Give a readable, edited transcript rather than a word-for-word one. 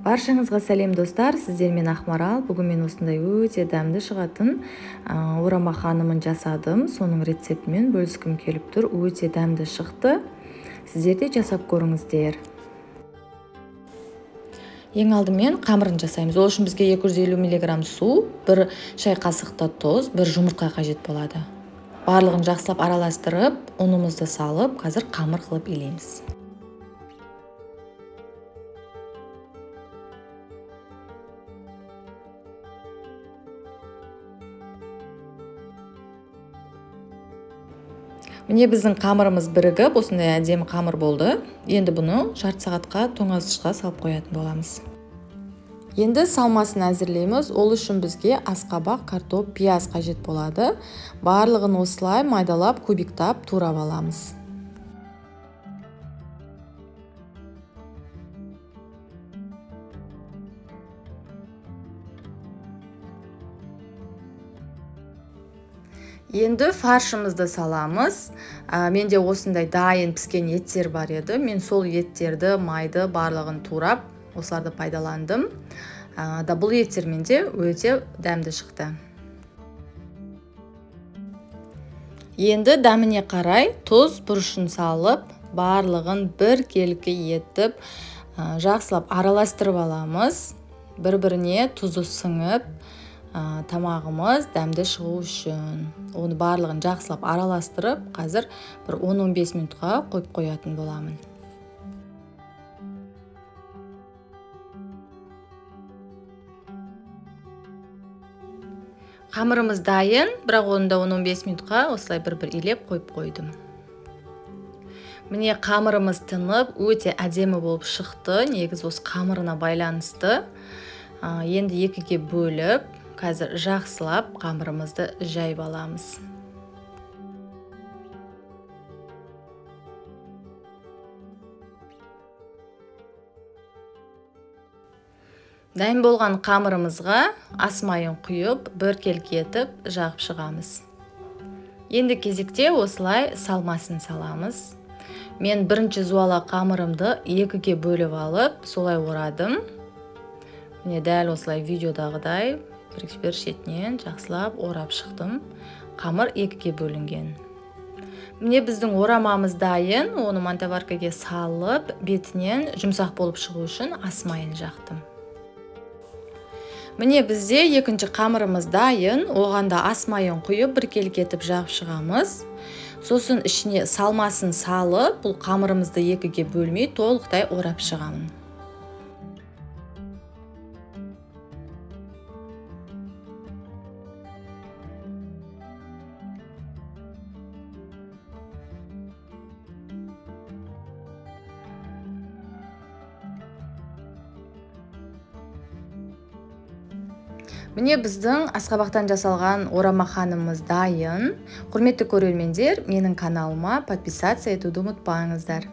Баршаңызға сәлем достар, сіздермен Ақмарал. Бүгін мен осындай өте дәмді шығатын орама ханымын жасадым. Соның рецептімен бөліскім келіп тұр. Өте дәмді шықты. Сіздер де жасап көріңіздер. Ең алдымен қамырын жасаймыз. Ол үшін бізге 250 мг су, 1 шай қасықта тұз, 1 жұмыртқа қажет болады. Барлығын жақсылап араластырып, ұнымызды салып, қазір қамыр қылып илейміз. Міне біздің қамырымыз бірігіп, осындай әдемі қамыр болды. Енді бұны жарты сағатқа тоңазытқышқа салып қоятын боламыз. Енді салмасын әзірлейміз. Ол үшін бізге асқабақ, картоп, пияз қажет болады. Барлығын осылай майдалап, кубиктап, турап аламыз. Енді фаршымызды саламыз. Менде осындай дайын піскен еттер бар еді. Мен сол еттерді, майды барлығын турап, осыларды пайдаландым. Бұл еттер менде өте дәмді шықты. Енді дәміне қарай тұз бұрышын салып, барлығын бір келкі етіп, жақсылап араластырып аламыз. Бір-біріне тұзы сіңіп, тамағымыз дәмді шығу үшін. Оны барлығын жақсылап араластырып, қазір бір 10-15 минутқа қойып қоятын боламын. Қамырымыз дайын, бірақ оны да 10-15 минутқа осылай бір-бір илеп қойып қойдым. Міне қамырымыз тынып, өте әдемі болып шықты. Негіз осы қамырына байланысты. Енді екіге бөліп, қазір жақсылап қамырымызды жайып аламыз. Дайын болған қамырымызға ас майын құйып, бір келкі етіп жағып шығамыз. Енді кезекте осылай салмасын саламыз. Мен бірінші зуала қамырымды екіге бөліп алып, солай орадым. Міне дәл осылай видеодағыдай бір шетінен жақсылап орап шықтым. Қамыр екіге бөлінген. Міне біздің орамамыз дайын. Оны мантаваркаға салып, бетінен жұмсақ болып шығу үшін ас майын жақтым. Міне бізде екінші қамырымыз дайын. Оған да ас майын құйып, бір келкі етіп жағып шығамыз. Сосын ішіне салмасын салып, бұл қамырымызды екіге бөлмей толықтай орап шығамын. Міне біздің асқабақтан жасалған орама ханымыз дайын. Құрметті көрермендер, менің каналыма подписаться етуді ұмытпаңыздар.